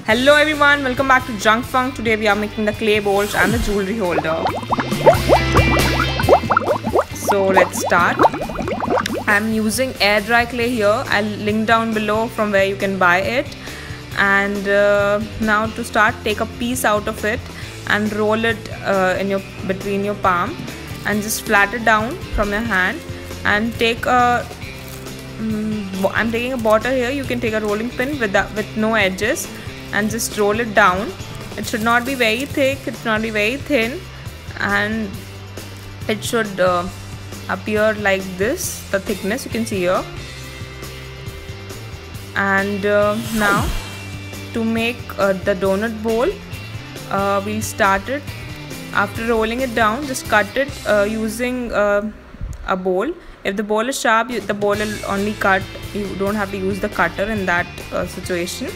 Hello everyone, welcome back to Junk Funk. Today we are making the clay bowls and the jewelry holder. So let's start. I'm using air dry clay here. I'll link down below from where you can buy it. And now to start, take a piece out of it and roll it between your palm and just flat it down from your hand and take a I'm taking a border here. You can take a rolling pin with no edges and just roll it down. It should not be very thick, it should not be very thin, and it should appear like this, the thickness you can see here. And now to make the donut bowl, we'll start it. After rolling it down, just cut it using a bowl. If the bowl is sharp, the bowl will only cut. You don't have to use the cutter in that situation.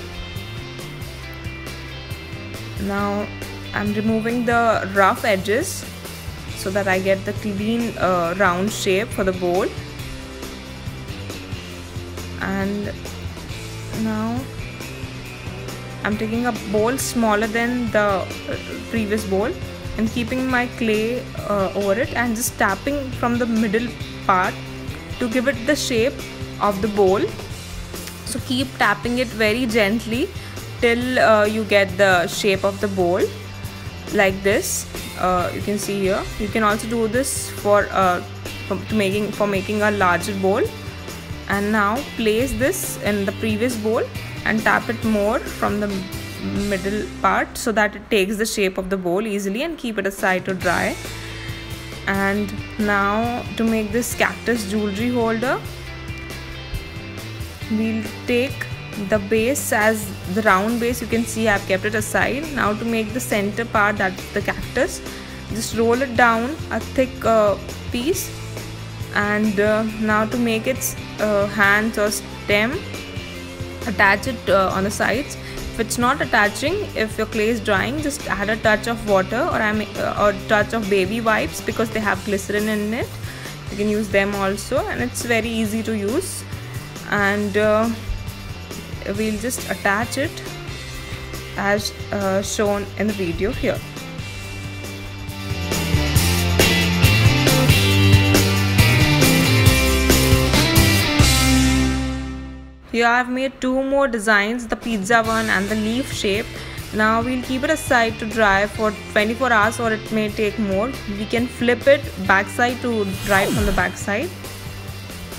Now I'm removing the rough edges so that I get the clean round shape for the bowl. And now I'm taking a bowl smaller than the previous bowl and keeping my clay over it and just tapping from the middle part to give it the shape of the bowl. So keep tapping it very gently till you get the shape of the bowl like this. You can see here. You can also do this for making a larger bowl. And now place this in the previous bowl and tap it more from the middle part so that it takes the shape of the bowl easily, and keep it aside to dry. And now to make this cactus jewelry holder, we'll take the base as the round base. You can see I've kept it aside. Now to make the center part, that's the cactus, just roll it down a thick piece. And now to make its hands or stem, attach it on the sides. If it's not attaching, if your clay is drying, just add a touch of water or touch of baby wipes, because they have glycerin in it. You can use them also, and it's very easy to use. And we'll just attach it as shown in the video here. Here I've made two more designs, the pizza one and the leaf shape. Now we'll keep it aside to dry for 24 hours, or it may take more. We can flip it backside to dry it from the backside.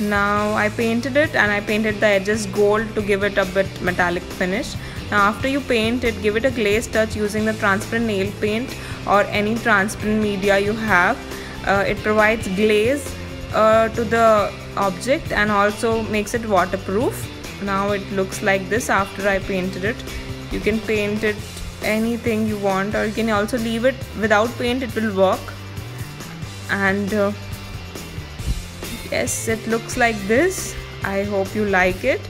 Now I painted it, and I painted the edges gold to give it a bit metallic finish. Now after you paint it, give it a glaze touch using the transparent nail paint or any transparent media you have. It provides glaze to the object and also makes it waterproof. Now it looks like this after I painted it. You can paint it anything you want, or you can also leave it without paint, it will work. And yes, it looks like this. I hope you like it,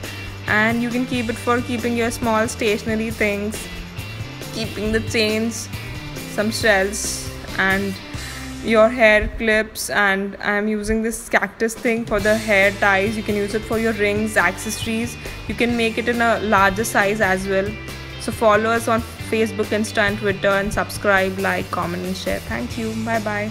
and you can keep it for keeping your small stationery things, keeping the chains, some shells, and your hair clips. And I'm using this cactus thing for the hair ties. You can use it for your rings, accessories. You can make it in a larger size as well. So follow us on Facebook, Insta and Twitter, and subscribe, like, comment and share. Thank you. Bye bye.